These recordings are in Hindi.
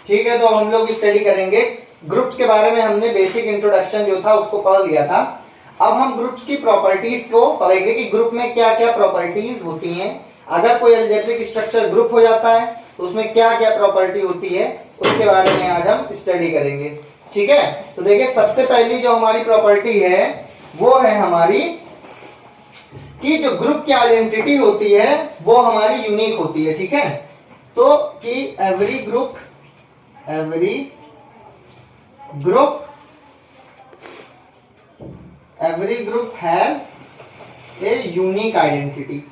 ठीक है, तो हम लोग स्टडी करेंगे ग्रुप्स के बारे में। हमने बेसिक इंट्रोडक्शन जो था उसको पढ़ लिया था। अब हम ग्रुप्स की प्रॉपर्टीज को पढ़ेंगे कि ग्रुप में क्या क्या प्रॉपर्टीज होती हैं। अगर कोई अलजेब्रिक स्ट्रक्चर ग्रुप हो जाता है तो उसमें क्या क्या प्रॉपर्टी होती है, उसके बारे में आज हम स्टडी करेंगे। ठीक है, तो देखिए सबसे पहली जो हमारी प्रॉपर्टी है वो है हमारी कि जो ग्रुप की आइडेंटिटी होती है वो हमारी यूनिक होती है। ठीक है, तो कि every group has a unique identity.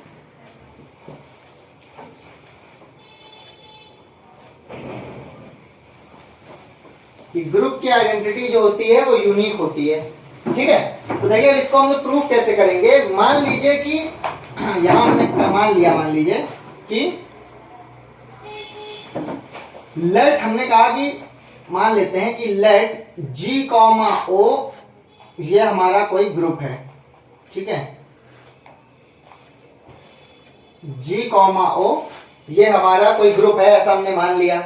Group की आइडेंटिटी जो होती है वो यूनिक होती है। ठीक है, तो देखिए अब इसको हम लोग प्रूफ कैसे करेंगे। मान लीजिए कि यहां हमने मान लीजिए कि लेट, हमने कहा कि मान लेते हैं कि लेट G, O ये हमारा कोई ग्रुप है। ठीक है, G, O ये हमारा कोई ग्रुप है, ऐसा हमने मान लिया।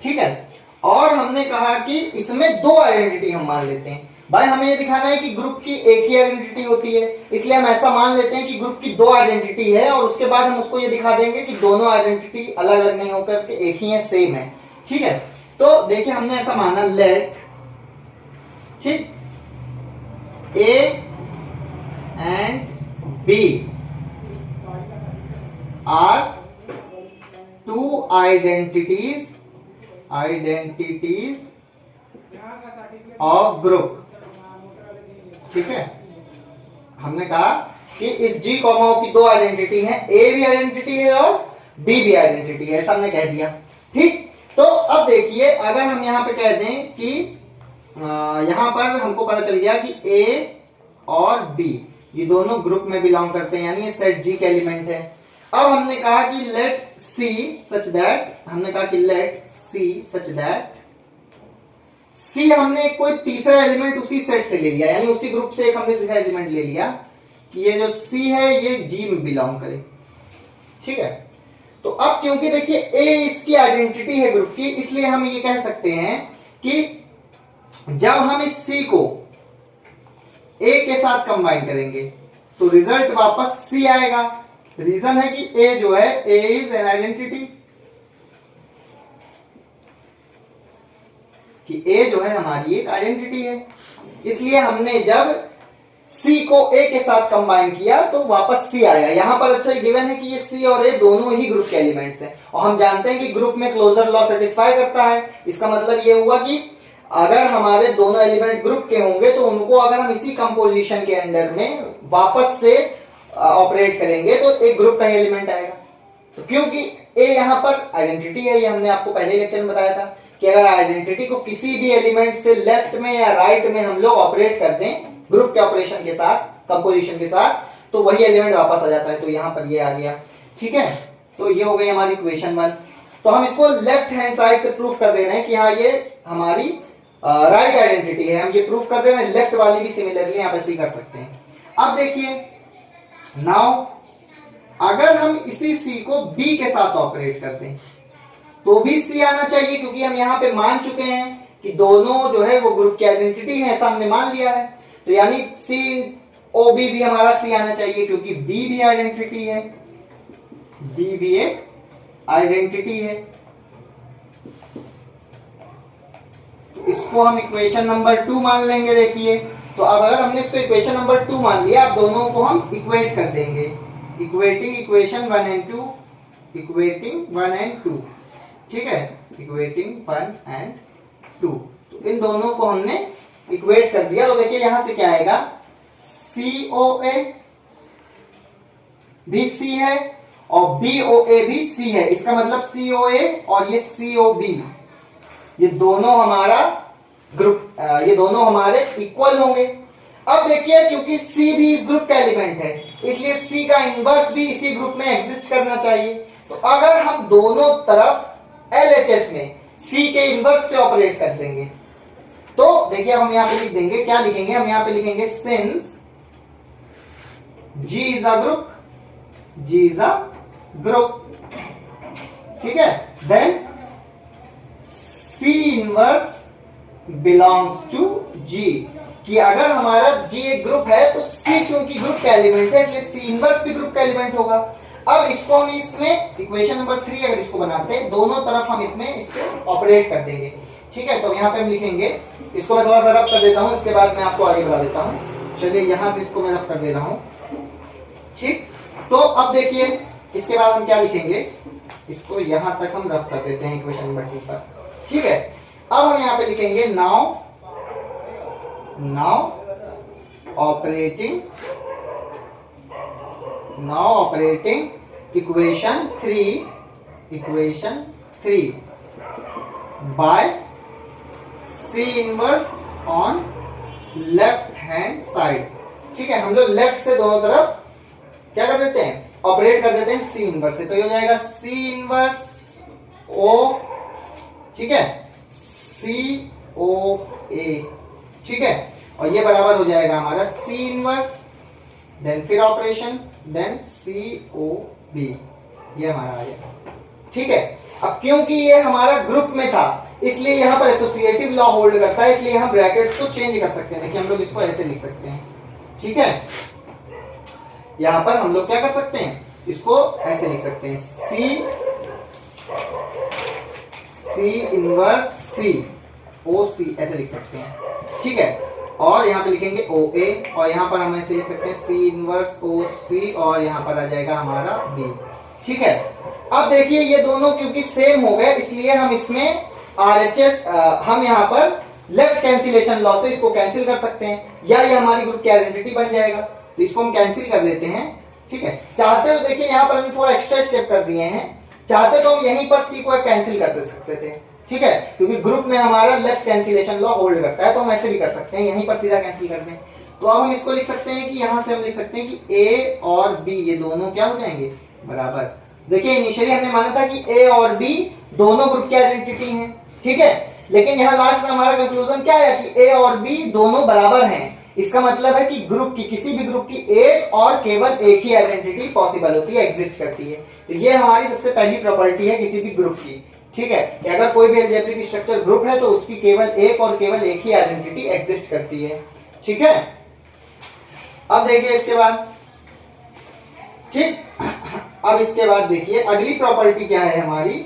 ठीक है, और हमने कहा कि इसमें दो आइडेंटिटी हम मान लेते हैं। भाई हमें ये दिखाना है कि ग्रुप की एक ही आइडेंटिटी होती है, इसलिए हम ऐसा मान लेते हैं कि ग्रुप की दो आइडेंटिटी है और उसके बाद हम उसको ये दिखा देंगे कि दोनों आइडेंटिटी अलग अलग नहीं होकर के एक ही है, सेम है। ठीक है, तो देखिए हमने ऐसा माना लेट, ठीक, A and B are two identities of group। ठीक है, हमने कहा कि इस G, O की दो आइडेंटिटी है, A भी आइडेंटिटी है और B भी आइडेंटिटी है, ऐसा हमने कह दिया। ठीक, तो अब देखिए अगर हम यहां पे कह दें कि यहां पर हमको पता चल गया कि A और B ये दोनों ग्रुप में बिलोंग करते हैं, यानी ये सेट G के एलिमेंट है। अब हमने कहा कि let C such that C हमने कोई तीसरा एलिमेंट उसी सेट से ले लिया, यानी उसी ग्रुप से एक हमने तीसरा एलिमेंट ले लिया कि ये जो C है ये G में बिलोंग करे। ठीक है, तो अब क्योंकि देखिए A इसकी आइडेंटिटी है ग्रुप की, इसलिए हम ये कह सकते हैं कि जब हम इस C को A के साथ कंबाइन करेंगे तो रिजल्ट वापस C आएगा। रीजन है कि A जो है A इज एन आइडेंटिटी, कि A जो है हमारी एक आइडेंटिटी है, इसलिए हमने जब C को A के साथ कंबाइन किया तो वापस C आया। यहां पर अच्छा गिवन है कि ये C और A दोनों ही ग्रुप के एलिमेंट्स हैं और हम जानते हैं कि ग्रुप में क्लोजर लॉ सेटिस्फाई करता है। इसका मतलब ये हुआ कि अगर हमारे दोनों एलिमेंट ग्रुप के होंगे तो उनको अगर हम इसी कंपोजिशन के अंडर में वापस से ऑपरेट करेंगे तो एक ग्रुप का एलिमेंट आएगा। तो क्योंकि A यहां पर आइडेंटिटी है, ये हमने आपको पहले लेक्चर में बताया था कि अगर आइडेंटिटी को किसी भी एलिमेंट से लेफ्ट में या राइट में हम लोग ऑपरेट कर दें ग्रुप के ऑपरेशन के साथ, कंपोजिशन के साथ, तो वही एलिमेंट वापस आ जाता है। तो यहां पर ये आ गया। ठीक है, तो ये हो गई हमारी इक्वेशन 1। तो हम इसको लेफ्ट हैंड साइड से प्रूफ कर दे रहे हैं कि हाँ ये हमारी राइट आइडेंटिटी है, हम ये प्रूफ कर दे रहे हैं। लेफ्ट वाली भी सिमिलरली आप ऐसे ही कर सकते हैं। अब देखिए नाउ अगर हम इसी C को B के साथ ऑपरेट करते हैं तो भी C आना चाहिए, क्योंकि हम यहां पे मान चुके हैं कि दोनों जो है वो ग्रुप की आइडेंटिटी है, ऐसा हमने मान लिया है। तो यानी COB भी हमारा C आना चाहिए, क्योंकि B भी आइडेंटिटी है, B भी एक आइडेंटिटी है। तो इसको हम इक्वेशन नंबर 2 मान लेंगे। देखिए तो अब अगर हमने इसको इक्वेशन नंबर 2 मान लिया, अब दोनों को हम इक्वेट कर देंगे, equating equation 1 and 2, equating 1 and 2। ठीक है, इक्वेटिंग 1 and 2, तो इन दोनों को हमने इक्वेट कर दिया। तो देखिए यहां से क्या आएगा, COA भी C है और BOA भी C है। इसका मतलब COA और ये COB ये दोनों हमारा ग्रुप, ये दोनों हमारे इक्वल होंगे। अब देखिए क्योंकि C भी इस ग्रुप का एलिमेंट है, इसलिए C का इनवर्स भी इसी ग्रुप में एग्जिस्ट करना चाहिए। तो अगर हम दोनों तरफ LHS में C के इनवर्स से ऑपरेट कर देंगे तो देखिए हम यहां पे लिख देंगे, क्या लिखेंगे, हम यहां पे लिखेंगे since G is a group, G is a group. ठीक है, then C inverse belongs to G, कि अगर हमारा जी एक ग्रुप है तो सी क्योंकि ग्रुप का एलिमेंट है इसलिए सी इनवर्स भी ग्रुप का एलिमेंट होगा। अब इसको हम इसमें इक्वेशन नंबर 3 अगर इसको बनाते हैं, दोनों तरफ हम इसमें इससे ऑपरेट कर देंगे। ठीक है, तो यहाँ पे हम लिखेंगे, इसको मैं थोड़ा सा रफ कर देता हूँ, इसके बाद मैं आपको आगे बता देता हूँ। चलिए यहां से इसको मैं रफ कर दे रहा हूँ। ठीक, तो अब देखिए इसके बाद हम क्या लिखेंगे, इसको यहां तक हम रफ कर देते हैं इक्वेशन नंबर 2 पर। ठीक है, अब हम यहाँ पे लिखेंगे now operating equation 3 by C inverse on left hand side. ठीक है, हम लोग लेफ्ट से दोनों तरफ क्या कर देते हैं, ऑपरेट कर देते हैं सी इनवर्स से, तो ये हो जाएगा सी इनवर्स ओ, ठीक है, सी ओ ए। ठीक है, और ये बराबर हो जाएगा हमारा सी इनवर्स, देन फिर ऑपरेशन, देन सी ओ बी, ये हमारा आ गया। ठीक है, अब क्योंकि ये हमारा ग्रुप में था इसलिए यहां पर एसोसिएटिव लॉ होल्ड करता है, इसलिए हम ब्रैकेट्स को चेंज कर सकते हैं। देखिए हम लोग इसको ऐसे लिख सकते हैं। ठीक है, यहां पर हम लोग क्या कर सकते हैं, इसको ऐसे लिख सकते हैं, सी इनवर्स सी ओ सी, ऐसे लिख सकते हैं। ठीक है, और यहाँ पे लिखेंगे ओ ए, और यहाँ पर हम ऐसे लिख सकते हैं सी इनवर्स ओ सी, और यहाँ पर आ जाएगा हमारा बी। ठीक है, अब देखिए ये दोनों क्योंकि सेम हो गए इसलिए हम इसमें RHS हम यहाँ पर लेफ्ट कैंसिलेशन लॉ से इसको कैंसिल कर सकते हैं, या ये हमारी ग्रुप की आइडेंटिटी बन जाएगा, तो इसको हम कैंसिल कर देते हैं। ठीक है, चाहते तो देखिए यहाँ पर हमने थोड़ा एक्स्ट्रा स्टेप कर दिए हैं, चाहते तो हम यहीं पर सी को कैंसिल कर दे सकते थे। ठीक है, क्योंकि ग्रुप में हमारा लेफ्ट कैंसिलेशन लॉ होल्ड करता है, तो हम ऐसे भी कर सकते हैं, यहीं पर सीधा कैंसिल कर दें। तो अब हम इसको लिख सकते हैं कि यहां से हम लिख सकते हैं कि ए और बी ये दोनों क्या हो जाएंगे, बराबर। देखिए इनिशियली हमने माना था कि ए और बी दोनों ग्रुप की आइडेंटिटी हैं। ठीक है, लेकिन यहाँ लास्ट में हमारा कंक्लूजन क्या है कि ए और बी दोनों बराबर हैं। इसका मतलब है कि ग्रुप की, किसी भी ग्रुप की एक और केवल एक ही आइडेंटिटी पॉसिबल होती है, एग्जिस्ट करती है। तो ये हमारी सबसे पहली प्रॉपर्टी है किसी भी ग्रुप की। ठीक है, कि अगर कोई भी अलजेब्रिक स्ट्रक्चर ग्रुप है तो उसकी केवल एक और केवल एक ही आइडेंटिटी एग्जिस्ट करती है। ठीक है, अब देखिए इसके बाद, ठीक, अब इसके बाद देखिए अगली प्रॉपर्टी क्या है हमारी।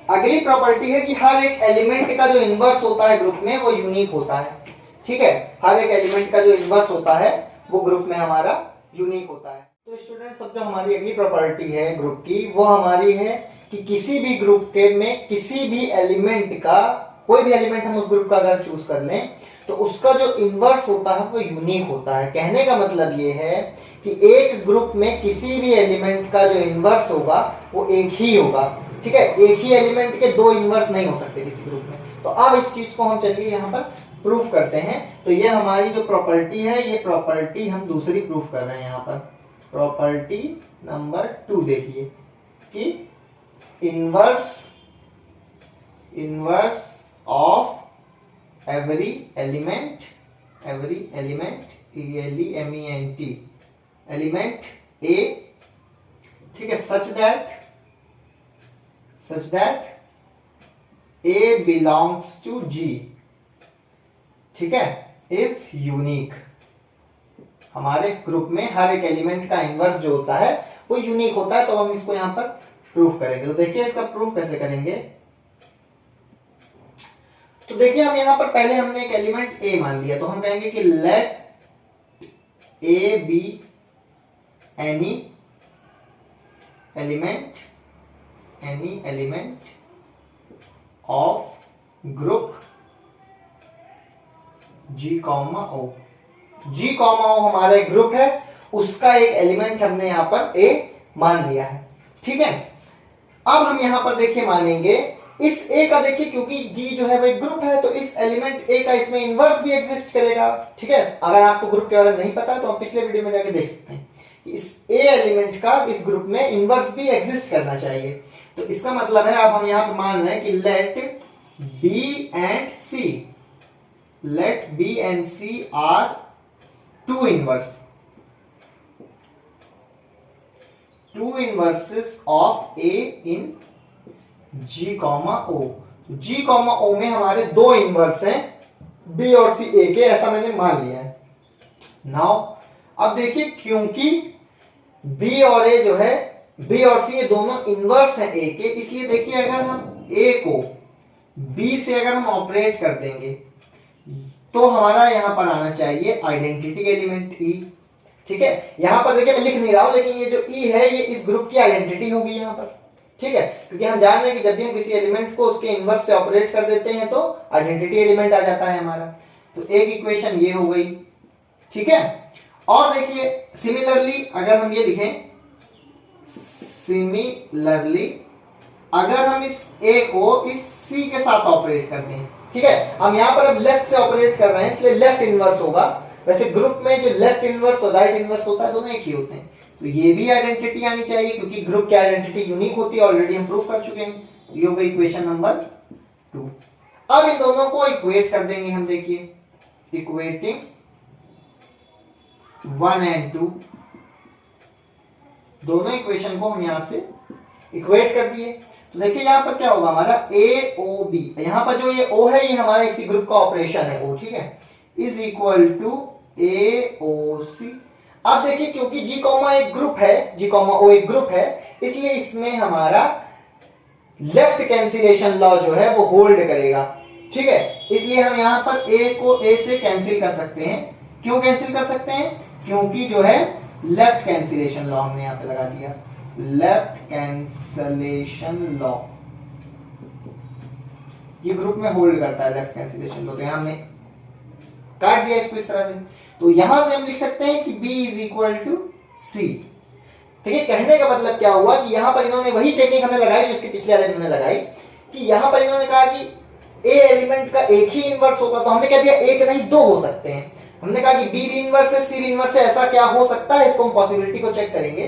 अगली प्रॉपर्टी है कि हर एक एलिमेंट का जो इनवर्स होता है ग्रुप में वो यूनिक होता है। ठीक है, हर एक एलिमेंट का जो इनवर्स होता है वो ग्रुप में हमारा यूनिक होता है। तो स्टूडेंट्स अब जो हमारी अगली प्रॉपर्टी है ग्रुप की वो हमारी है कि किसी भी ग्रुप के में किसी भी एलिमेंट का, कोई भी एलिमेंट हम उस ग्रुप का अगर चूज कर लें तो उसका जो इनवर्स होता है वो यूनिक होता है। कहने का मतलब ये है कि एक ग्रुप में किसी भी एलिमेंट का जो इनवर्स होगा वो एक ही होगा। ठीक है, एक ही एलिमेंट के दो इनवर्स नहीं हो सकते किसी ग्रुप में। तो अब इस चीज को हम चलिए यहाँ पर प्रूफ करते हैं। तो ये हमारी जो प्रॉपर्टी है, ये प्रॉपर्टी हम दूसरी प्रूफ कर रहे हैं यहाँ पर, प्रॉपर्टी नंबर 2 देखिए कि inverse of every element element A, ठीक है, such that A belongs to G, ठीक है, इज यूनिक। हमारे ग्रुप में हर एक एलिमेंट का इनवर्स जो होता है वो यूनिक होता है। तो हम इसको यहां पर प्रूफ करेंगे। तो देखिए इसका प्रूफ कैसे करेंगे। तो देखिए हम यहां पर पहले हमने एक एलिमेंट ए मान लिया, तो हम कहेंगे कि let A be any element of group G comma O. G comma O हमारा एक ग्रुप है, उसका एक एलिमेंट हमने यहां पर ए मान लिया है। ठीक है, अब हम यहां पर देखिए मानेंगे इस ए का, देखिए क्योंकि जी जो है वो एक ग्रुप है तो इस एलिमेंट ए का इसमें इनवर्स भी एग्जिस्ट करेगा। ठीक है, अगर आपको ग्रुप के बारे में नहीं पता तो आप पिछले वीडियो में जाके देख सकते हैं कि इस ए एलिमेंट का इस ग्रुप में इनवर्स भी एग्जिस्ट करना चाहिए। तो इसका मतलब है अब हम यहां पर मान रहे हैं कि let B and C are two inverses of A in G, O। तो G कॉमा O में हमारे दो इनवर्स हैं, B और C A के, ऐसा मैंने मान लिया है। नाउ अब देखिए, क्योंकि B और A जो है, B और C ये दोनों इनवर्स हैं A के, इसलिए देखिए अगर हम A को B से अगर हम ऑपरेट कर देंगे तो हमारा यहां पर आना चाहिए आइडेंटिटी एलिमेंट E। ठीक है, यहां पर देखिए मैं लिख नहीं रहा हूं, लेकिन ये जो E है ये इस ग्रुप की आइडेंटिटी होगी यहां पर। ठीक है, क्योंकि हम जान रहे हैं कि जब भी हम किसी एलिमेंट को उसके इनवर्स से ऑपरेट कर देते हैं तो आइडेंटिटी एलिमेंट आ जाता है हमारा। तो एक इक्वेशन ये हो गई। ठीक है, और देखिए सिमिलरली अगर हम ये लिखें, सिमिलरली अगर हम इस A को इस C के साथ ऑपरेट कर दें, ठीक है, हम यहां पर अब लेफ्ट से ऑपरेट कर रहे हैं इसलिए लेफ्ट इनवर्स होगा। वैसे ग्रुप में जो लेफ्ट इनवर्स और राइट इनवर्स होता है दोनों एक ही होते हैं, तो ये भी आइडेंटिटी आनी चाहिए क्योंकि ग्रुप की आइडेंटिटी यूनिक होती है, ऑलरेडी हम प्रूफ कर चुके हैं। ये हो गई इक्वेशन नंबर 2। अब इन दोनों को इक्वेट कर देंगे हम, देखिए इक्वेटिंग 1 and 2, दोनों इक्वेशन को हम यहां से इक्वेट कर दिए। तो देखिए यहां पर क्या होगा हमारा AOB, यहां पर जो ये O है ये हमारा इसी ग्रुप का ऑपरेशन है O, ठीक है, इज इक्वल टू AOC। अब देखिए क्योंकि G कॉमा एक ग्रुप है, G कॉमा O एक ग्रुप है, इसलिए इसमें हमारा लेफ्ट कैंसिलेशन लॉ जो है वो होल्ड करेगा। ठीक है, इसलिए हम यहां पर A को A से कैंसिल कर सकते हैं। क्यों कैंसिल कर सकते हैं? क्योंकि जो है लेफ्ट कैंसिलेशन लॉ हमने यहां पे लगा दिया, लेफ्ट कैंसिलेशन लॉ ये ग्रुप में होल्ड करता है लेफ्ट कैंसिलेशन लॉ, तो यहां हमने काट दिया इसको इस तरह से। तो यहां से हम लिख सकते हैं कि B is equal to C। ठीक है, कहने का मतलब क्या हुआ कि यहां पर इन्होंने वही टेक्निक हमने लगाई जो इसके पिछले वाले में लगाई, कि यहां पर इन्होंने कहा कि A एलिमेंट का एक ही इनवर्स होगा, तो हमने कह दिया एक नहीं दो हो सकते हैं। हमने कहा कि B भी इनवर्स है, C भी इनवर्स है, ऐसा क्या हो सकता है, इसको हम पॉसिबिलिटी को चेक करेंगे।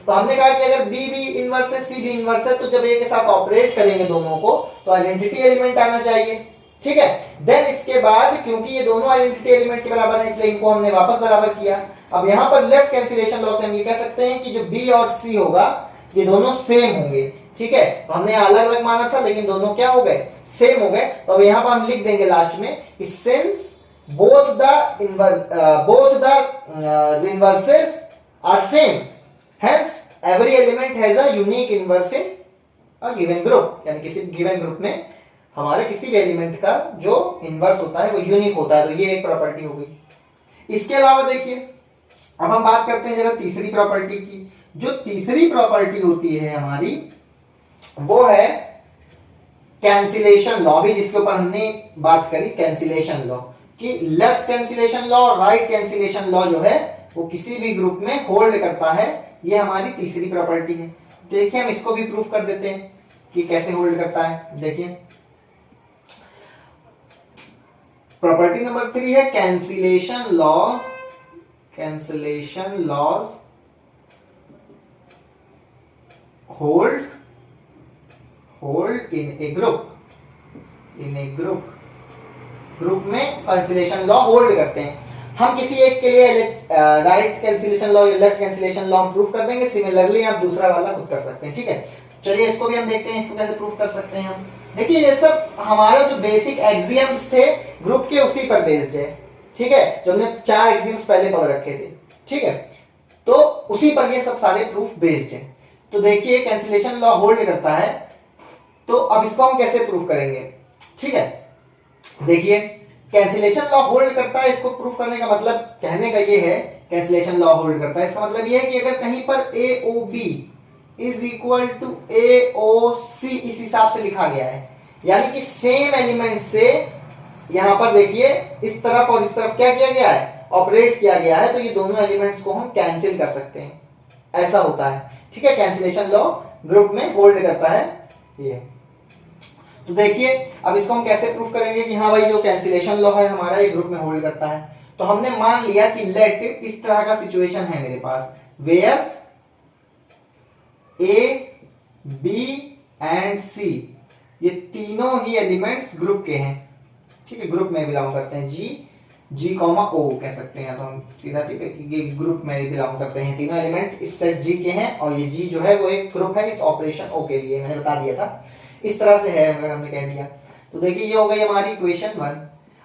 तो हमने कहा कि अगर B भी इनवर्स है, C भी इनवर्स है, तो जब A के साथ ऑपरेट करेंगे दोनों को तो आइडेंटिटी एलिमेंट आना चाहिए। ठीक है, देन इसके बाद क्योंकि ये दोनों आइडेंटिटी एलिमेंट के बराबर है इसलिए इनको हमने वापस बराबर किया। अब यहां पर लेफ्ट कैंसिलेशन लॉ से हम ये कह सकते हैं कि जो B और C होगा ये दोनों सेम होंगे। ठीक है, तो हमने अलग अलग माना था लेकिन दोनों क्या हो गए, सेम हो गए। तो अब यहां पर हम लिख देंगे लास्ट में, since both the inverses are same, hence every element has a unique inverse in a given group। यानी किसी गिवन ग्रुप में हमारे किसी भी एलिमेंट का जो इनवर्स होता है वो यूनिक होता है, तो ये एक प्रॉपर्टी हो गई। इसके अलावा देखिए अब हम बात करते हैं जरा तीसरी प्रॉपर्टी की। जो तीसरी प्रॉपर्टी होती है हमारी वो है कैंसिलेशन लॉ, भी जिसके ऊपर हमने बात करी, कैंसिलेशन लॉ, कि लेफ्ट कैंसिलेशन लॉ और राइट कैंसिलेशन लॉ जो है वो किसी भी ग्रुप में होल्ड करता है। ये हमारी तीसरी प्रॉपर्टी है। देखिए हम इसको भी प्रूफ कर देते हैं कि कैसे होल्ड करता है। देखिए प्रॉपर्टी नंबर 3 है cancellation law, cancellation laws hold in a group, in a group में कैंसिलेशन लॉ होल्ड करते हैं। हम किसी एक के लिए राइट कैंसिलेशन लॉ या लेफ्ट कैंसिलेशन लॉ हम प्रूफ कर देंगे, सिमिलरली आप दूसरा वाला खुद कर सकते हैं। ठीक है, चलिए इसको भी हम देखते हैं, इसको कैसे प्रूफ कर सकते हैं हम। देखिए ये सब हमारा जो बेसिक एक्सियम्स थे ग्रुप के उसी पर बेस्ड है। ठीक है, जो हमने 4 एक्सियम्स पहले पढ़ रखे थे। ठीक है, तो उसी पर ये सब सारे प्रूफ बेस्ड हैं। तो देखिए कैंसिलेशन लॉ होल्ड करता है, तो अब इसको हम कैसे प्रूफ करेंगे। ठीक है, देखिए कैंसिलेशन लॉ होल्ड करता है, इसको प्रूफ करने का मतलब कहने का ये है कैंसिलेशन लॉ होल्ड करता है, इसका मतलब ये है कि अगर कहीं पर AOB is equal to AOC इस हिसाब से लिखा गया है, यानी कि सेम एलिमेंट से यहां पर देखिए इस तरफ और इस तरफ क्या किया गया है, ऑपरेट किया गया है, तो ये दोनों एलिमेंट्स को हम कैंसिल कर सकते हैं, ऐसा होता है। ठीक है, कैंसिलेशन लॉ ग्रुप में होल्ड करता है ये। तो देखिए अब इसको हम कैसे प्रूफ करेंगे कि हाँ भाई जो कैंसिलेशन लॉ है हमारा ये ग्रुप में होल्ड करता है। तो हमने मान लिया कि लेट इस तरह का सिचुएशन है मेरे पास, where A, B and C ये तीनों ही एलिमेंट्स ग्रुप के हैं। ठीक है, ग्रुप में बिलोंग करते हैं, G कॉमा O कह सकते हैं तो हम सीधा। ठीक है, ये ग्रुप में बिलोंग करते हैं, तीनों एलिमेंट इस सेट G के हैं और ये G जो है वो एक ग्रुप है इस ऑपरेशन O के लिए, मैंने बता दिया था। इस तरह से है, अगर हमने कह दिया तो देखिए ये हो गई हमारी इक्वेशन 1।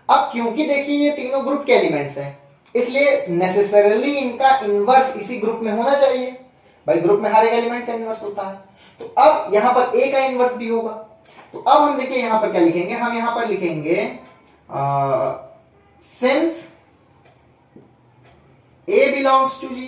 अब क्योंकि देखिए ये तीनों ग्रुप के एलिमेंट्स हैं, इसलिए नेसेसरली इनका इनवर्स इसी ग्रुप में होना चाहिए। भाई ग्रुप में हर एक एलिमेंट का इनवर्स होता है, तो अब यहां पर ए का इनवर्स भी होगा। तो अब हम देखिए यहां पर क्या लिखेंगे, हम यहां पर लिखेंगे सिंस ए बिलोंग्स टू जी,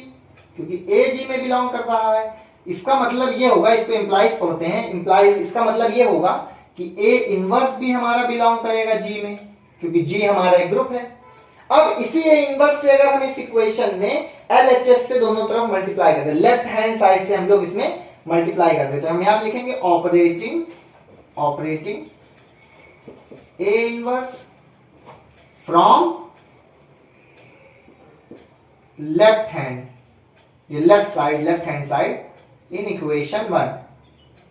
क्योंकि ए जी में बिलोंग कर रहा है। इसका मतलब ये होगा, इसको इंप्लाइज पढ़ते हैं, इंप्लाइज इसका मतलब ये होगा कि ए इनवर्स भी हमारा बिलोंग करेगा जी में, क्योंकि जी हमारा एक ग्रुप है। अब इसी ए इनवर्स से अगर हम इस इक्वेशन में LHS से दोनों तरफ मल्टीप्लाई कर दे, लेफ्ट हैंड साइड से हम लोग इसमें मल्टीप्लाई कर दे, तो हम यहां लिखेंगे operating A inverse from left hand, ये left hand side in equation 1।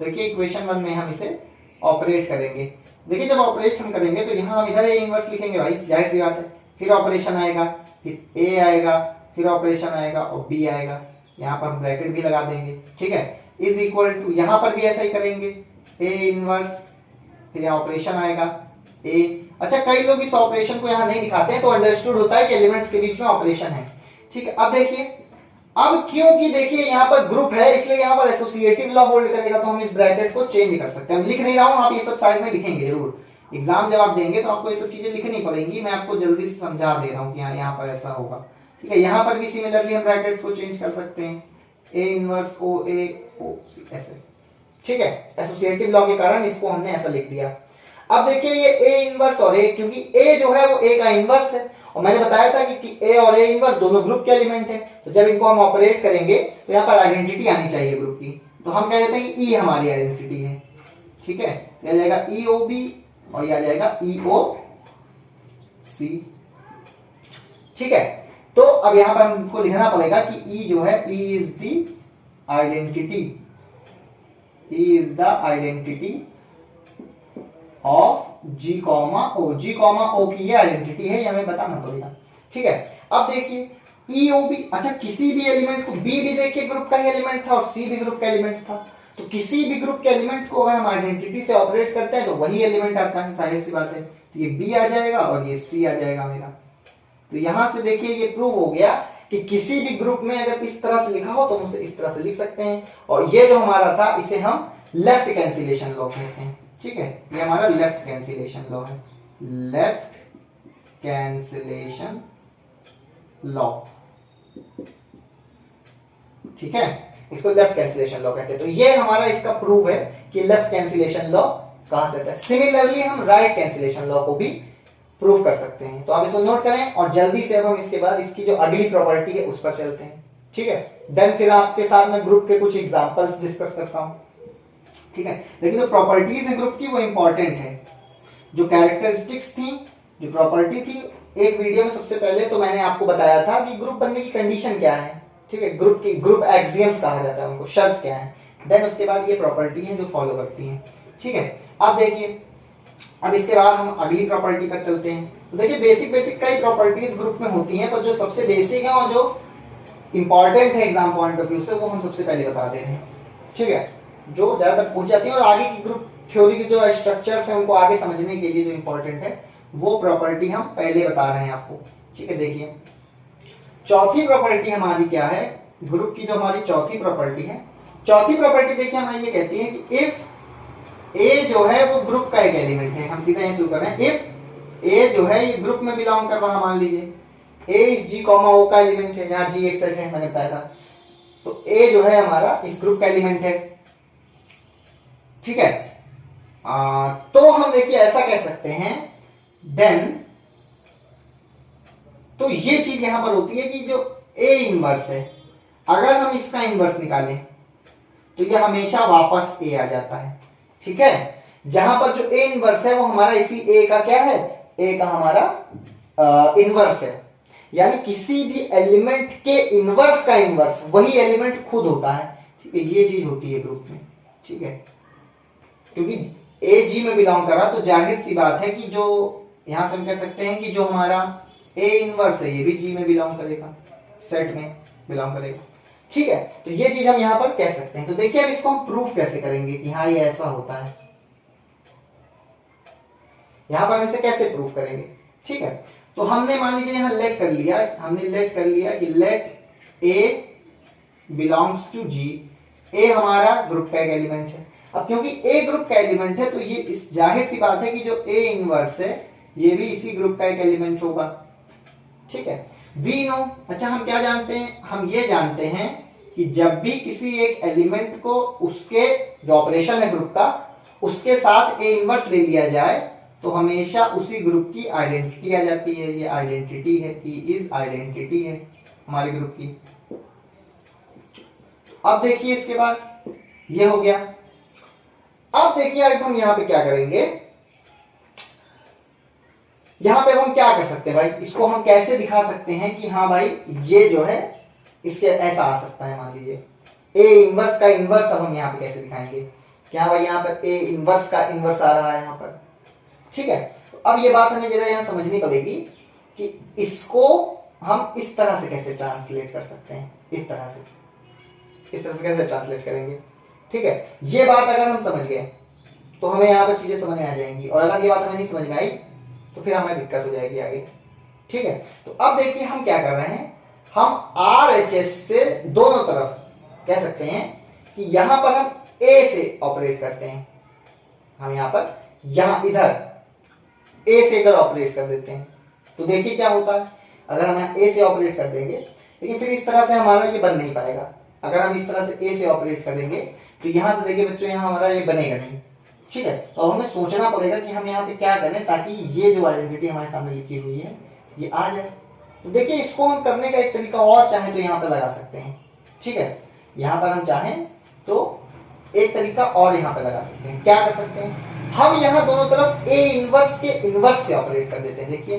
देखिए इक्वेशन 1 में हम इसे ऑपरेट करेंगे। देखिए जब ऑपरेट हम करेंगे तो यहां हम इधर ए इनवर्स लिखेंगे भाई, जाहिर सी बात है, फिर ऑपरेशन आएगा, फिर ए आएगा, फिर ऑपरेशन आएगा और बी आएगा, यहां पर हम ब्रैकेट भी लगा देंगे, ठीक है, इज इक्वल टू, यहां पर भी ऐसा ही करेंगे, ए इनवर्स, फिर यहां ऑपरेशन आएगा ए। अच्छा कई लोग इस ऑपरेशन को यहां नहीं दिखाते हैं, तो अंडरस्टूड होता है कि एलिमेंट्स के बीच में ऑपरेशन है, ठीक है। अब देखिए, अब क्योंकि देखिए यहां पर ग्रुप है, इसलिए यहां पर एसोसिएटिव लॉ होल्ड करेगा, तो हम इस ब्रैकेट को चेंज कर सकते हैं। मैं लिख नहीं रहा हूं, आप ये सब साइड में लिखेंगे जरूर, एग्जाम जब आप देंगे तो आपको ये सब चीजें लिखनी पड़ेंगी, मैं आपको जल्दी से समझा दे रहा हूं कि यहाँ पर ऐसा होगा, ठीक है। यहां पर भी सिमिलरली हम ब्रैकेट्स को चेंज कर सकते हैं, ए इनवर्स ओ ए ओ सी ऐसे, ठीक है। एसोसिएटिव लॉ के कारण इसको हमने ऐसा लिख दिया। अब देखिए ये ए इनवर्स और ए, क्योंकि ए जो है वो ए का इनवर्स है, और मैंने बताया था कि ए और ए इनवर्स दोनों ग्रुप के एलिमेंट है, तो जब इनको हम ऑपरेट करेंगे तो यहाँ पर आइडेंटिटी आनी चाहिए ग्रुप की, तो हम कह देते हैं कि ई हमारी आइडेंटिटी है, ठीक है। यह आ जाएगा ई ओ बी और यह आ जाएगा ई ओ सी, ठीक है। तो अब यहां पर हमको लिखना पड़ेगा कि ई जो है, e is the identity, e is the identity of G comma O, G comma o की ये आइडेंटिटी है, ये हमें बताना पड़ेगा, ठीक है। अब देखिए ई ओ बी, अच्छा किसी भी एलिमेंट को, बी भी देखिए ग्रुप का ही एलिमेंट था और सी भी ग्रुप का एलिमेंट था, तो किसी भी ग्रुप के एलिमेंट को अगर हम आइडेंटिटी से ऑपरेट करते हैं तो वही एलिमेंट आता है, जाहिर सी बात है। तो ये बी आ जाएगा और ये सी आ जाएगा मेरा। तो यहां से देखिए ये प्रूव हो गया कि किसी भी ग्रुप में अगर इस तरह से लिखा हो तो हम उसे इस तरह से लिख सकते हैं, और ये जो हमारा था इसे हम लेफ्ट कैंसिलेशन लॉ कहते हैं, ठीक है। ये हमारा लेफ्ट कैंसिलेशन लॉ है, लेफ्ट कैंसिलेशन लॉ, ठीक है, इसको लेफ्ट कैंसिलेशन लॉ कहते हैं। तो ये हमारा इसका प्रूव है कि लेफ्ट कैंसिलेशन लॉ कहां से आता है। सिमिलरली हम राइट कैंसिलेशन लॉ को भी प्रूव कर सकते हैं, तो आप इसको नोट करें, और जल्दी से अब हम इसके बाद इसकी जो अगली प्रॉपर्टी है उस पर चलते हैं, ठीक है। देन फिर आपके साथ में ग्रुप के कुछ एग्जांपल्स डिस्कस करता हूं, ठीक है। लेकिन जो प्रॉपर्टीज है ग्रुप की वो इंपॉर्टेंट है, जो कैरेक्टरिस्टिक्स थी, जो प्रॉपर्टी थी, एक वीडियो में सबसे पहले तो मैंने आपको बताया था कि ग्रुप बनने की कंडीशन क्या है, ठीक है, ग्रुप की, ग्रुप एक्सियम्स कहा जाता है उनको, शर्त क्या है। देन उसके बाद ये प्रॉपर्टी है जो फॉलो करती हैं, ठीक है। अब देखिए, अब इसके बाद हम अगली प्रॉपर्टी पर चलते हैं। तो देखिए बेसिक कई प्रॉपर्टीज ग्रुप में होती हैं, पर जो सबसे बेसिक है और जो इंपॉर्टेंट है एग्जाम पॉइंट ऑफ व्यू से, वो हम सबसे पहले बता दे रहे हैं, ठीक है, जो ज्यादातर पूछ जाती है, और आगे की ग्रुप थ्योरी की जो स्ट्रक्चर्स है उनको आगे समझने के लिए जो इंपॉर्टेंट है वो प्रॉपर्टी हम पहले बता रहे हैं आपको, ठीक है। देखिए चौथी प्रॉपर्टी हमारी क्या है, ग्रुप की जो हमारी चौथी प्रॉपर्टी है, चौथी प्रॉपर्टी देखिए हमारी ये कहती है कि इफ ए जो है वो ग्रुप का एक एलिमेंट है, हम सीधा यहीं शुरू कर रहे हैं, इफ ए जो है ये ग्रुप में बिलोंग कर रहा, मान लीजिए ए इस जी कॉमा ओ का एलिमेंट है, यहाँ जी एक सेट है मैंने बताया था, तो ए जो है हमारा इस ग्रुप का एलिमेंट है, ठीक है। तो हम देखिए ऐसा कह सकते हैं, देन तो ये चीज यहां पर होती है कि जो ए इनवर्स है, अगर हम इसका इनवर्स निकालें तो ये हमेशा वापस ए आ जाता है, ठीक है। जहां पर जो ए इनवर्स है वो हमारा इसी ए का क्या है, ए का हमारा इनवर्स है, यानी किसी भी एलिमेंट के इनवर्स का इनवर्स वही एलिमेंट खुद होता है, ठीक है। ये चीज होती है ग्रुप में, ठीक है, क्योंकि ए जी में बिलोंग कर रहा, तो जाहिर सी बात है कि जो यहां से हम कह सकते हैं कि जो हमारा ए इनवर्स है ये भी जी में बिलोंग करेगा, सेट में बिलोंग करेगा, ठीक है। तो ये चीज हम यहां पर कह सकते हैं। तो देखिए अब इसको हम प्रूफ कैसे करेंगे कि हाँ ये ऐसा होता है, यहां पर हम इसे कैसे प्रूव करेंगे, ठीक है। तो हमने मान लीजिए यहां लेट कर लिया, हमने लेट कर लिया कि लेट ए बिलोंग्स टू जी, ए हमारा ग्रुप का एक एलिमेंट है। अब क्योंकि ए ग्रुप का एलिमेंट है तो ये इस जाहिर सी बात है कि जो ए इनवर्स है ये भी इसी ग्रुप का एक एलिमेंट होगा, ठीक है। वी नो, अच्छा हम क्या जानते हैं, हम ये जानते हैं कि जब भी किसी एक एलिमेंट को उसके जो ऑपरेशन है ग्रुप का उसके साथ ए इनवर्स ले लिया जाए तो हमेशा उसी ग्रुप की आइडेंटिटी आ जाती है। ये आइडेंटिटी है, ई इज आइडेंटिटी है हमारे ग्रुप की। अब देखिए इसके बाद ये हो गया। अब देखिए अब हम यहां पे क्या करेंगे, यहां पे हम क्या कर सकते हैं भाई, इसको हम कैसे दिखा सकते हैं कि हाँ भाई ये जो है इसके ऐसा आ सकता है। मान लीजिए ए इनवर्स का इनवर्स, अब हम यहाँ पे कैसे दिखाएंगे, क्या भाई यहाँ पर ए इनवर्स का इनवर्स आ रहा है यहाँ पर, ठीक है। तो अब ये बात हमें जरा यहाँ समझनी पड़ेगी कि इसको हम इस तरह से कैसे ट्रांसलेट कर सकते हैं, इस तरह से कैसे ट्रांसलेट करेंगे, ठीक है। ये बात अगर हम समझ गए तो हमें यहाँ पर चीजें समझ में आ जाएंगी, और अगर ये बात हमें नहीं समझ में आई तो फिर हमें दिक्कत हो जाएगी आगे, ठीक है। तो अब देखिए हम क्या कर रहे हैं, हम RHS से दोनों तरफ कह सकते हैं कि यहां पर हम A से ऑपरेट करते हैं, हम यहां पर यहां इधर A से अगर ऑपरेट कर देते हैं तो देखिए क्या होता है। अगर हम A से ऑपरेट कर देंगे, लेकिन फिर इस तरह से हमारा ये बन नहीं पाएगा। अगर हम इस तरह से A से ऑपरेट कर देंगे तो यहां से देखिए बच्चों यहाँ हमारा ये बनेगा नहीं, ठीक है। तो हमें सोचना पड़ेगा कि हम यहाँ पे क्या करें ताकि ये जो आइडेंटिटी हमारे सामने लिखी हुई है ये आ जाए। तो देखिए इसको हम करने का एक तरीका और चाहे तो यहाँ पे लगा सकते हैं, ठीक है। यहाँ पर हम चाहें तो एक तरीका और यहाँ पे लगा सकते हैं। क्या कर सकते हैं, हम यहाँ दोनों तरफ ए इनवर्स के इनवर्स से ऑपरेट कर देते हैं। देखिए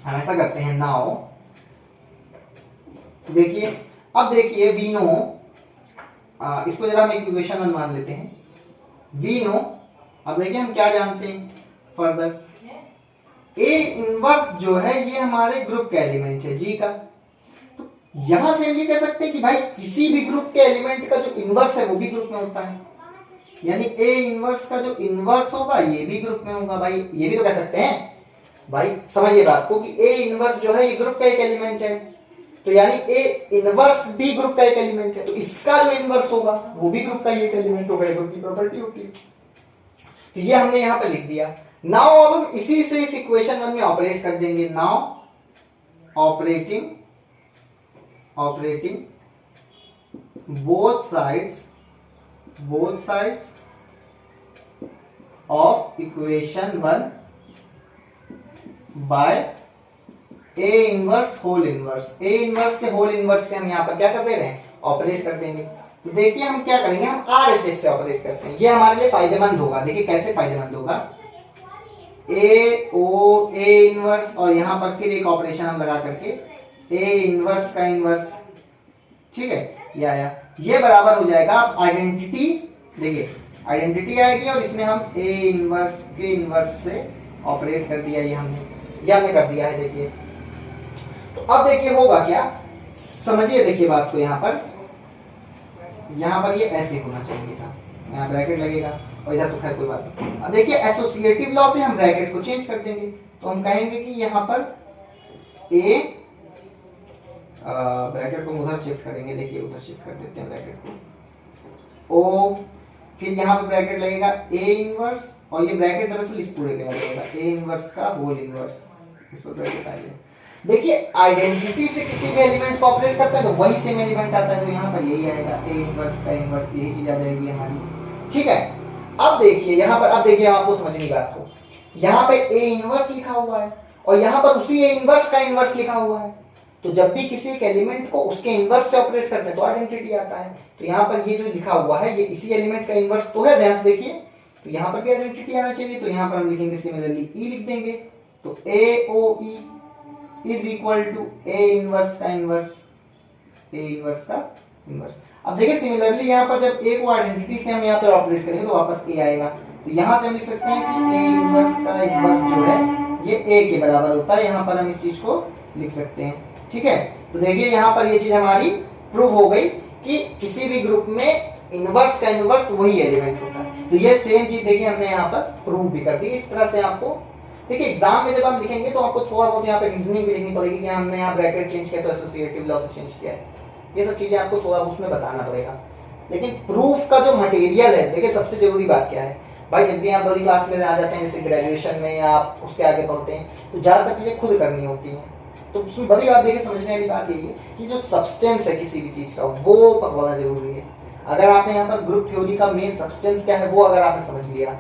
हम ऐसा करते हैं, नाउ देखिए, अब देखिए वी नो, इसको जरा हम इक्वेशन 1 मान लेते हैं, वी नो। अब देखिए हम क्या जानते हैं फर्दर, ए इनवर्स जो है ये हमारे ग्रुप का एलिमेंट है जी का। तो यहां से हम ये कह सकते हैं कि भाई किसी भी ग्रुप के एलिमेंट का जो इनवर्स है वो भी ग्रुप में होता है, यानी ए इनवर्स का जो इनवर्स होगा ये भी ग्रुप में होगा। भाई ये भी तो कह सकते हैं, भाई समझिए बात को कि ए इनवर्स जो है ये ग्रुप का एक एलिमेंट है, तो यानी ए इनवर्स भी ग्रुप का एक एलिमेंट है, तो इसका जो इनवर्स होगा वो भी ग्रुप का एक एलिमेंट होगा, ग्रुप की प्रॉपर्टी होती है। तो ये हमने यहां पे लिख दिया। नाउ अब हम इसी से इस इक्वेशन 1 में ऑपरेट कर देंगे। Now operating both sides of equation 1 by A inverse whole inverse. A inverse के होल इनवर्स से हम यहां पर क्या कर दे रहे हैं, ऑपरेट कर देंगे। तो देखिए हम क्या करेंगे, हम RHS से ऑपरेट करते हैं, ये हमारे लिए फायदेमंद होगा। देखिए कैसे फायदेमंद होगा, ए इनवर्स और यहां पर फिर एक ऑपरेशन हम लगा करके ए इनवर्स का इनवर्स, ठीक है, ये आया, ये बराबर हो जाएगा आइडेंटिटी। देखिए आइडेंटिटी आएगी और इसमें हम ए इनवर्स के इनवर्स से ऑपरेट कर दिया, ये हमने कर दिया है। देखिए तो अब देखिए होगा क्या, समझिए देखिए बात को, यहां पर ये ऐसे होना चाहिए था, यहाँ ब्रैकेट लगेगा और इधर तो खैर कोई बात नहीं। अब देखिए एसोसिएटिव लॉ से हम ब्रैकेट को चेंज कर देंगे, तो हम कहेंगे कि यहाँ पर ए, ब्रैकेट को उधर शिफ्ट करेंगे, देखिए उधर शिफ्ट कर देते हैं ब्रैकेट को, ओ, फिर यहाँ पे ब्रैकेट लगेगा ए इनवर्स, और ये ब्रैकेट दरअसल इस पूरे पे आ जाएगा, ए इनवर्स का होल इनवर्स, इस पर ब्रैकेट आ जाएगा। देखिए आइडेंटिटी से किसी भी एलिमेंट को ऑपरेट करता है तो वही सेम एलिमेंट आता है, तो यहाँ पर यही आएगा, ए इनवर्स का इनवर्स, यही चीज आ जाएगी हमारी, ठीक है। अब देखिए यहाँ पर, अब देखिए आपको समझनी बात को, यहाँ पे ए इनवर्स लिखा हुआ है और यहाँ पर उसी ए इनवर्स का इनवर्स लिखा हुआ है, तो जब भी किसी एक एलिमेंट को उसके इनवर्स से ऑपरेट करते हैं तो आइडेंटिटी आता है। तो यहाँ पर ये जो लिखा हुआ है ये इसी एलिमेंट का इनवर्स तो है, ध्यान से देखिए, तो यहाँ पर भी आइडेंटिटी आना चाहिए, तो यहाँ पर हम लिखेंगे सिमिलरली ई लिख देंगे, तो a o e is equal to a inverse का इनवर्स, ए इनवर्स का इनवर्स। अब देखिए सिमिलरली यहाँ पर जब ए को आइडेंटिटी से हम यहाँ पर ऑपरेट करेंगे तो वापस ए आएगा, तो यहाँ से हम लिख सकते हैं कि ए इनवर्स का इनवर्स जो है ये ए के बराबर होता है, यहाँ पर हम इस चीज को लिख सकते हैं, ठीक है। तो देखिए यहाँ पर ये चीज हमारी प्रूव हो गई कि किसी भी ग्रुप में इनवर्स का इनवर्स वही एलिमेंट होता है। तो ये सेम चीज देखिए हमने यहाँ पर प्रूव भी कर दी। इस तरह से आपको देखिए एग्जाम में जब आप लिखेंगे तो आपको थोड़ा बहुत यहाँ पे रीजनिंग भी लिखनी पड़ेगी कि हमने यहाँ ब्रैकेट चेंज किया तो एसोसिएटिव लॉ से चेंज किया है, ये सब चीजें आपको थोड़ा उसमें बताना पड़ेगा। लेकिन प्रूफ का जो मटेरियल है, देखिए सबसे जरूरी बात क्या है भाई, जब भी आप बड़ी क्लास में आ जाते हैं जैसे ग्रेजुएशन में या आप उसके आगे पढ़ते हैं तो ज्यादातर चीजें खुद करनी होती हैं। तो उसमें बड़ी बात देखिए समझने वाली बात यही है कि जो सब्सटेंस है किसी भी चीज का वो पकड़ना जरूरी है। अगर आपने यहाँ पर ग्रुप थ्योरी का मेन सब्सटेंस क्या है वो अगर आपने समझ लिया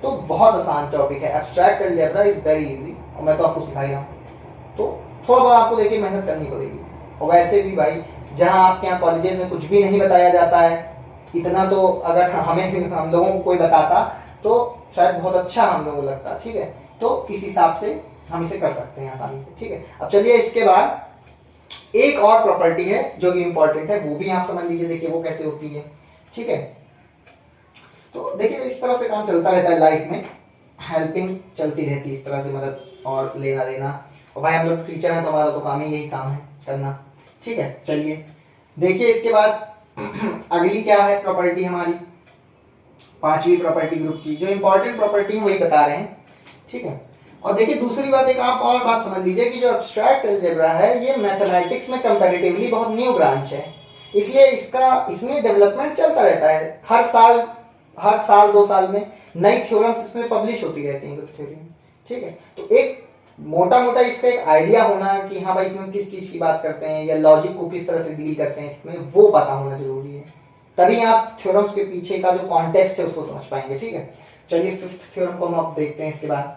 तो बहुत आसान टॉपिक है। Abstract algebra is very easy और मैं तो आपको सिखा ही रहा हूँ। तो थोड़ा बहुत आपको देखिए मेहनत करनी पड़ेगी। और वैसे भी भाई जहाँ आपके यहाँ कॉलेजेस में कुछ भी नहीं बताया जाता है, इतना तो अगर हम लोगों को कोई बताता तो शायद बहुत अच्छा हम लोगों को लगता, ठीक है। तो इस हिसाब से हम इसे कर सकते हैं आसानी से, ठीक है। अब चलिए इसके बाद एक और प्रॉपर्टी है जो कि इंपॉर्टेंट है, वो भी आप समझ लीजिए, देखिए वो कैसे होती है, ठीक है। तो देखिए इस तरह से काम चलता रहता है लाइफ में, हेल्पिंग चलती रहती है इस तरह से, मदद और लेना देना। और भाई हम लोग टीचर हैं तो हमारा तो काम ही यही काम है करना, ठीक है। चलिए देखिए इसके बाद अगली क्या है प्रॉपर्टी हमारी, पांचवी प्रॉपर्टी ग्रुप की। जो इंपॉर्टेंट प्रॉपर्टी है वही बता रहे हैं, ठीक है। और देखिए दूसरी बात, एक आप और बात समझ लीजिए कि जो एब्स्ट्रैक्ट अलजेब्रा है ये मैथमेटिक्स में कंपैरेटिवली बहुत न्यू ब्रांच है, इसलिए इसमें डेवलपमेंट चलता रहता है। हर साल 2 साल में नई थ्योरम्स इसमें पब्लिश होती रहती हैं ग्रुप थ्योरी में, ठीक है। तो एक मोटा मोटा इसका एक आइडिया होना कि हाँ भाई इसमें किस चीज की बात करते हैं या लॉजिक को किस तरह से डील करते हैं इसमें, वो पता होना जरूरी है, तभी आप थ्योरम्स के पीछे का जो कॉन्टेक्स्ट है उसको समझ पाएंगे, ठीक है। चलिए फिफ्थ थ्योरम को हम अब देखते हैं इसके बाद।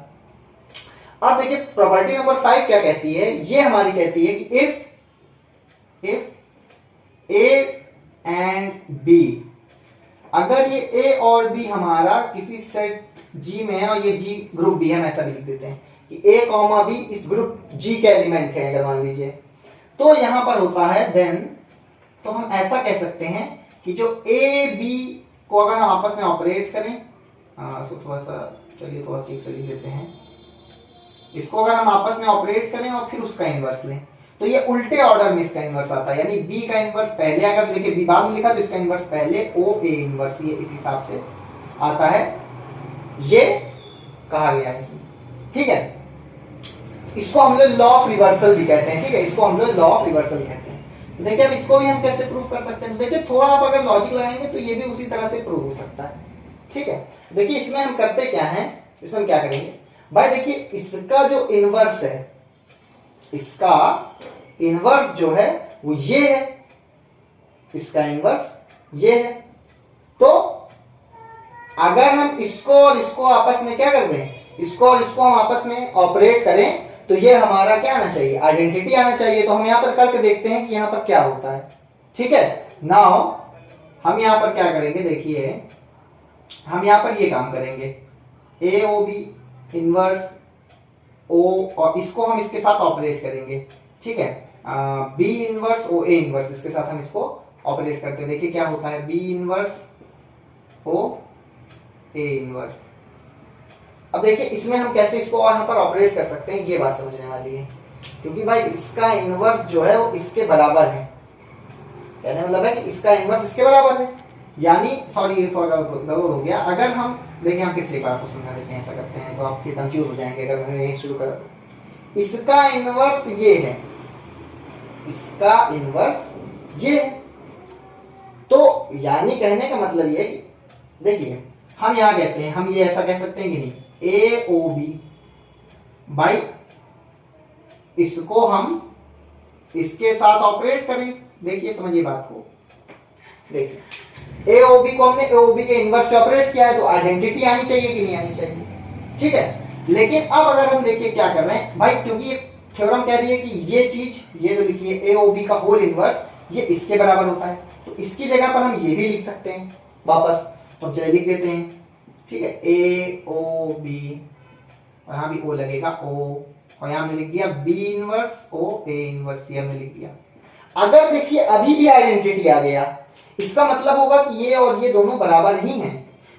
अब देखिए प्रॉपर्टी नंबर 5 क्या कहती है, ये हमारी कहती है कि इफ ए एंड बी, अगर ये ए और बी हमारा किसी सेट जी में है और ये जी ग्रुप बी है, हम ऐसा भी लिख देते हैं कि ए कॉमा बी इस ग्रुप जी के एलिमेंट है अगर मान लीजिए, तो यहां पर होता है देन, तो हम ऐसा कह सकते हैं कि जो ए बी को अगर हम आपस में ऑपरेट करें, इसको थोड़ा सा चलिए थोड़ा ठीक से लिख देते हैं, इसको अगर हम आपस में ऑपरेट करें और फिर उसका इनवर्स लें तो ये उल्टे ऑर्डर में इसका इनवर्स आता है, यानी बी का इनवर्स पहले आएगा, तो देखिए बी बाद में लिखा तो इसका इनवर्स पहले, ओ ए इनवर्स, ये इस हिसाब से आता है, ये कहा गया है इसमें, ठीक है। इसको हम लोग लॉ ऑफ रिवर्सल भी कहते हैं, ठीक है, इसको हम लोग लॉ ऑफ रिवर्सल कहते हैं। देखिए अब इसको भी हम कैसे प्रूव कर सकते हैं, देखिए थोड़ा आप अगर लॉजिक लगाएंगे तो ये भी उसी तरह से प्रूव हो सकता है, ठीक है। देखिए इसमें हम करते क्या है, इसमें हम क्या करेंगे भाई, देखिए इसका जो इनवर्स है, इसका इनवर्स जो है वो ये है, इसका इनवर्स ये है, तो अगर हम इसको और इसको आपस में क्या कर दें, इसको और इसको हम आपस में ऑपरेट करें तो ये हमारा क्या आना चाहिए, आइडेंटिटी आना चाहिए। तो हम यहां पर करके देखते हैं कि यहां पर क्या होता है, ठीक है। नाउ हम यहां पर क्या करेंगे, देखिए हम यहां पर ये काम करेंगे, ए ओ बी इनवर्स ओ, और इसको हम इसके साथ ऑपरेट करेंगे, ठीक है। B inverse O A inverse, इसके साथ हम इसको ऑपरेट करते हैं, देखिए क्या होता है, B inverse O A inverse. अब देखिए इसमें हम कैसे इसको यहाँ पर ऑपरेट कर सकते हैं, ये बात समझने वाली है, क्योंकि भाई इसका इनवर्स जो है वो इसके बराबर है, कहने मतलब है कि इसका इनवर्स इसके बराबर है, यानी सॉरी ये थोड़ा गलत हो गया। अगर हम देखिए हम फिर से एक बार को समझा देते हैं, ऐसा करते हैं तो आप फिर कंफ्यूज हो जाएंगे अगर मैंने यही शुरू करा तो। इसका इनवर्स ये है, इसका इनवर्स ये है, तो यानी कहने का मतलब ये है कि देखिए हम यहां कहते हैं, हम ये ऐसा कह सकते हैं कि नहीं, ए ओ बी बाई इसको हम इसके साथ ऑपरेट करें, देखिए समझिए बात को, देखिए ए ओ बी को हमने ए ओ बी के इनवर्स से ऑपरेट किया है तो आइडेंटिटी आनी चाहिए कि नहीं आनी चाहिए, ठीक है। लेकिन अब अगर हम देखिए क्या कर रहे हैं भाई, क्योंकि ये थ्योरम कह रही है कि ये चीज, ये जो लिखी है ए ओ बी का होल इनवर्स ये इसके बराबर होता है, तो इसकी जगह पर हम ये भी लिख सकते हैं वापस, तो चलिए लिख देते हैं, ठीक है, ए ओ बी, यहां भी ओ लगेगा ओ, और यहां हमने लिख दिया B inverse O A inverse, ये हमने लिख दिया। अगर देखिए अभी भी आइडेंटिटी आ गया, इसका मतलब होगा कि ये और ये दोनों बराबर ही हैं,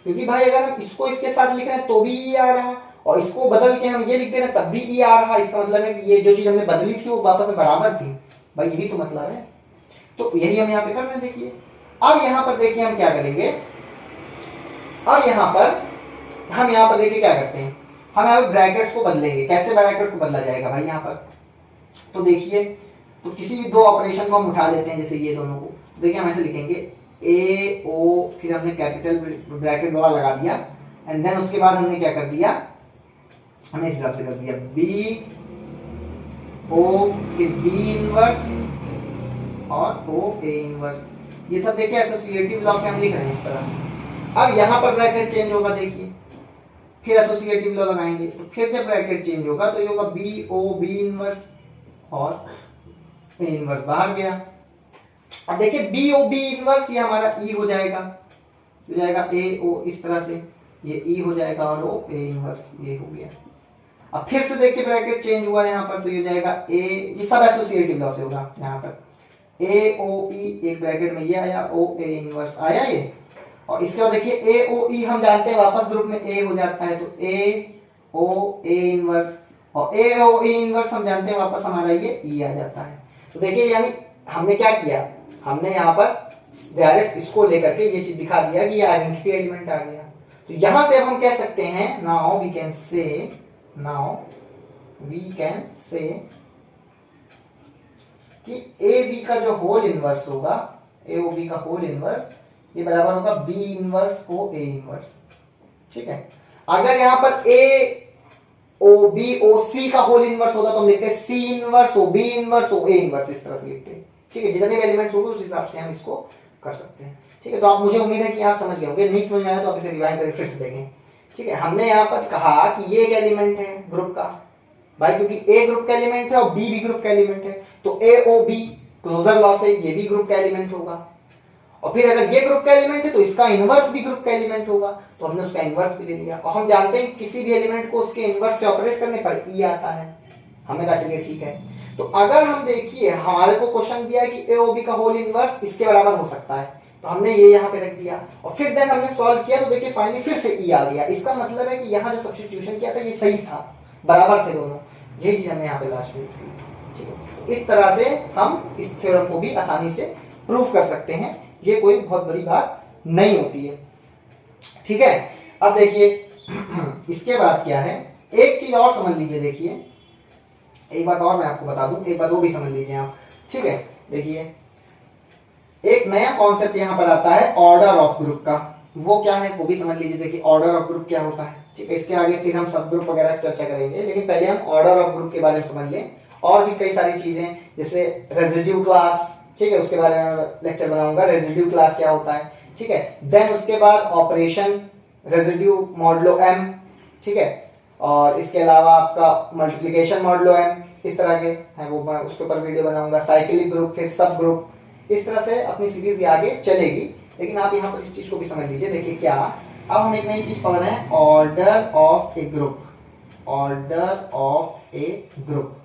क्योंकि भाई अगर हम इसको इसके साथ लिख रहे हैं तो भी ये आ रहा, और इसको बदल के हम ये लिख दे रहे हैं तब भी ये आ रहा, इसका मतलब है कि ये जो चीज हमने बदली थी वो वापस बराबर थी, भाई यही तो मतलब है। तो यही हम यहाँ पे कर रहे हैं, देखिए अब यहां पर देखिए हम क्या करेंगे, अब हम यहां पर देखिए क्या करते हैं, हम यहां पर ब्रैकेट्स को बदलेंगे। कैसे ब्रैकेट को बदला जाएगा भाई यहां पर, तो देखिए, तो किसी भी दो ऑपरेशन को हम उठा लेते हैं, जैसे ये दोनों को, तो देखिए हम ऐसे लिखेंगे ए ओ, फिर हमने कैपिटल ब्रैकेट वाला लगा दिया, एंड देन उसके बाद हमने क्या कर दिया, हमने इस हिसाब से कर दिया बी ओ, फिर बी इनवर्स और ओ ए इनवर्स। ये सब देखिए एसोसिएटिव लॉ से हम लिख रहे हैं इस तरह से। अब यहां पर ब्रैकेट चेंज होगा, देखिए फिर एसोसिएटिव लॉ लगाएंगे, तो फिर जब ब्रैकेट चेंज होगा तो ये होगा बी ओ बी इनवर्स और ए इनवर्स बाहर गया। अब देखिए बी ओ बी इनवर्स ये हमारा ई हो जाएगा, ए ओ इस तरह से, ये ई हो जाएगा और ओ ए इनवर्स ये हो गया। अब फिर से देखिए ब्रैकेट चेंज हुआ यहाँ पर, तो ये हो जाएगा ए, ये सब एसोसिएटिव लॉ से होगा यहाँ तक, ए ओ ई एक ब्रैकेट में ये आया, ओ ए इनवर्स आया ये, और इसके बाद देखिए ए ओ ई हम जानते हैं वापस ग्रुप में ए हो जाता है, तो ए ओ ए इनवर्स, और ए ओ ए इनवर्स हम जानते हैं वापस हमारा ये ई आ जाता है। तो देखिए यानी हमने क्या किया, हमने यहाँ पर डायरेक्ट इसको लेकर के ये चीज दिखा दिया कि ये आइडेंटिटी एलिमेंट आ गया। तो यहां से अब हम कह सकते हैं, नाउ वी कैन से कि ए बी का जो होल इनवर्स होगा, ए ओ बी का होल इनवर्स ये बराबर होगा B inverse O A inverse. ठीक है, अगर यहां पर ए ओ बी ओ सी का होल इनवर्स होता तो हम लिखते C inverse O B inverse O A inverse, इस तरह से लिखते हैं। ठीक है, जितने भी एलिमेंट्स होंगे उस हिसाब से हम इसको कर सकते हैं। ठीक है, तो आप, मुझे उम्मीद है कि आप समझ गए होंगे, नहीं समझ में आया तो आप इसे रिवाइंड करके फिर से देखें। ठीक है, हमने यहाँ पर कहा कि ये एक एलिमेंट है ग्रुप का भाई, क्योंकि ए ग्रुप का एलिमेंट है और बी भी ग्रुप का एलिमेंट है, तो a O be closer law से ये भी ग्रुप का एलिमेंट होगा, और फिर अगर ये ग्रुप का एलिमेंट है तो इसका इनवर्स भी ग्रुप का एलिमेंट होगा, तो हमने उसका इनवर्स भी ले लिया। और हम जानते हैं किसी भी एलिमेंट को उसके इनवर्स से ऑपरेट करने पर ई आता है, हमने कहा चलिए ठीक है। तो अगर हम देखिए हमारे को क्वेश्चन दिया है कि ए ओ बी का होल इनवर्स इसके बराबर हो सकता है, तो हमने ये यहाँ पे रख दिया, और फिर देन हमने सॉल्व किया तो देखिए फाइनली फिर से ई आ गया। इसका मतलब है कि यहाँ जो सब्स्टिट्यूशन किया था ये सही था, बराबर थे दोनों, यही चीज हमने यहाँ पे लास्ट में। ठीक है, इस तरह से हम इस थ्योरम को भी आसानी से प्रूव कर सकते हैं, ये कोई बहुत बड़ी बात नहीं होती है। ठीक है, अब देखिए इसके बाद क्या है, एक चीज और समझ लीजिए, देखिए एक बात और मैं आपको बता दूं, एक बात वो भी समझ लीजिए आप। ठीक है, देखिए एक नया कॉन्सेप्ट यहाँ पर आता है ऑर्डर ऑफ ग्रुप का, वो क्या है वो भी समझ लीजिए। देखिए ऑर्डर ऑफ ग्रुप क्या होता है, ठीक है, इसके आगे फिर हम सब ग्रुप वगैरह चर्चा करेंगे, लेकिन पहले हम ऑर्डर ऑफ ग्रुप के बारे में समझ लें। और भी कई सारी चीजें जैसे रेजिड्यू क्लास, ठीक है, उसके बारे में लेक्चर बनाऊंगा, रेजिड्यू क्लास क्या होता है। ठीक है, देन उसके बाद ऑपरेशन रेजिड्यू मॉडुलो एम, ठीक है, और इसके अलावा आपका मल्टीप्लिकेशन मॉडुलो एम, इस तरह के है वो मैं उसके ऊपर वीडियो बनाऊंगा, साइक्लिक ग्रुप, फिर सब ग्रुप, इस तरह से अपनी सीरीज ये आगे चलेगी। लेकिन आप यहाँ पर इस चीज को भी समझ लीजिए। देखिए क्या, अब हम एक नई चीज पढ़ रहे हैं, order of A group, order of A group.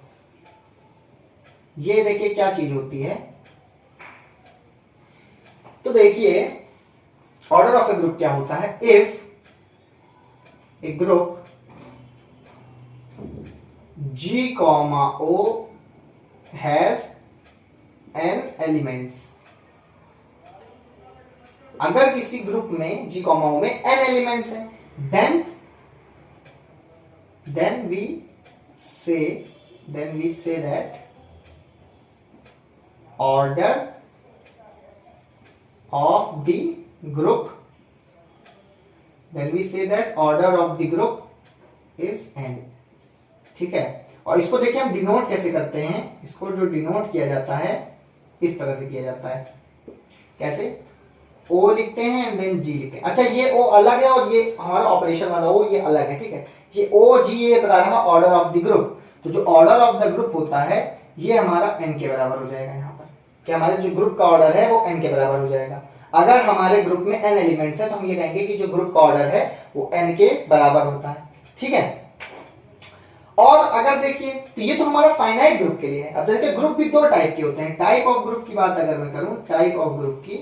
ये देखिए क्या चीज होती है, तो देखिए ऑर्डर ऑफ ए ग्रुप क्या होता है, if A group G, O has n elements, अगर किसी ग्रुप में G, O में n एलिमेंट्स हैं, then we say that order of the group, is n। ठीक है, और इसको देखिए हम डिनोट कैसे करते हैं, इसको जो डिनोट किया जाता है इस तरह से किया जाता है, कैसे, O लिखते हैं एंड देन G लिखते हैं। अच्छा ये O अलग है और ये हमारा ऑपरेशन वाला O ये अलग है। ठीक है, ये O G ये बता रहा है ऑर्डर ऑफ द ग्रुप, तो जो ऑर्डर ऑफ द ग्रुप होता है ये हमारा n के बराबर हो जाएगा। यहाँ पर कि हमारे जो ग्रुप का ऑर्डर है वो n के बराबर हो जाएगा। अगर हमारे ग्रुप में n एलिमेंट्स है तो हम ये कहेंगे कि जो ग्रुप का ऑर्डर है वो n के बराबर होता है। ठीक है, और अगर देखिए तो ये तो हमारा फाइनाइट ग्रुप के लिए है। अब देखिए ग्रुप भी दो टाइप के होते हैं। टाइप ऑफ ग्रुप की बात अगर मैं करूं, टाइप ऑफ ग्रुप की,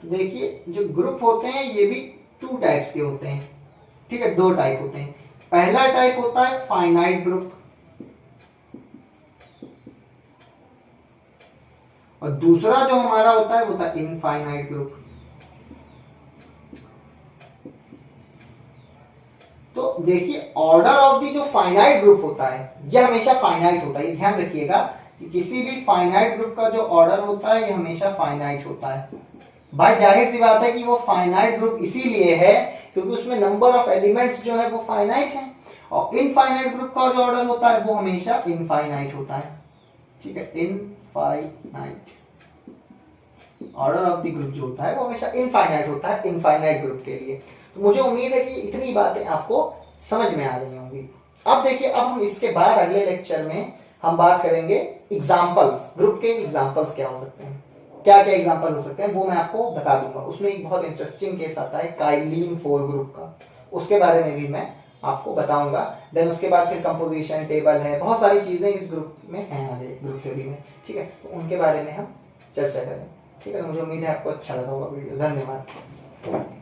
तो देखिए जो ग्रुप होते हैं ये भी टू टाइप्स के होते हैं। ठीक है, दो टाइप होते हैं। पहला टाइप होता है फाइनाइट ग्रुप और दूसरा जो हमारा होता है वो था इनफाइनाइट ग्रुप। तो देखिए ऑर्डर ऑफ दी जो फाइनाइट ग्रुप होता है यह हमेशा फाइनाइट होता है, ये ध्यान रखिएगा कि किसी भी फाइनाइट ग्रुप का जो ऑर्डर होता है ये हमेशा फाइनाइट होता है। भाई जाहिर सी बात है कि वो फाइनाइट ग्रुप इसीलिए है क्योंकि उसमें नंबर ऑफ एलिमेंट्स जो है वो फाइनाइट है, और इनफाइनाइट ग्रुप का जो ऑर्डर होता है वो हमेशा इनफाइनाइट होता है। ठीक है, infinite order of the group जो होता है वो हमेशा इनफाइनाइट होता है इनफाइनाइट ग्रुप के लिए। तो मुझे उम्मीद है कि इतनी बातें आपको समझ में आ रही होंगी। अब देखिए, अब हम इसके बाद अगले लेक्चर में हम बात करेंगे एग्जांपल्स, ग्रुप के एग्जांपल्स क्या हो सकते हैं, क्या क्या एग्जांपल हो सकते हैं वो मैं आपको बता दूंगा। उसमें एक बहुत इंटरेस्टिंग केस आता है काइलिन 4 ग्रुप का, उसके बारे में भी मैं आपको बताऊंगा। देन उसके बाद फिर कंपोजिशन टेबल है, बहुत सारी चीजें इस ग्रुप में हैं आगे ग्रुप थ्योरी में। ठीक है, तो उनके बारे में हम चर्चा करें। ठीक है, तो मुझे उम्मीद है आपको अच्छा लगा होगा वीडियो। धन्यवाद।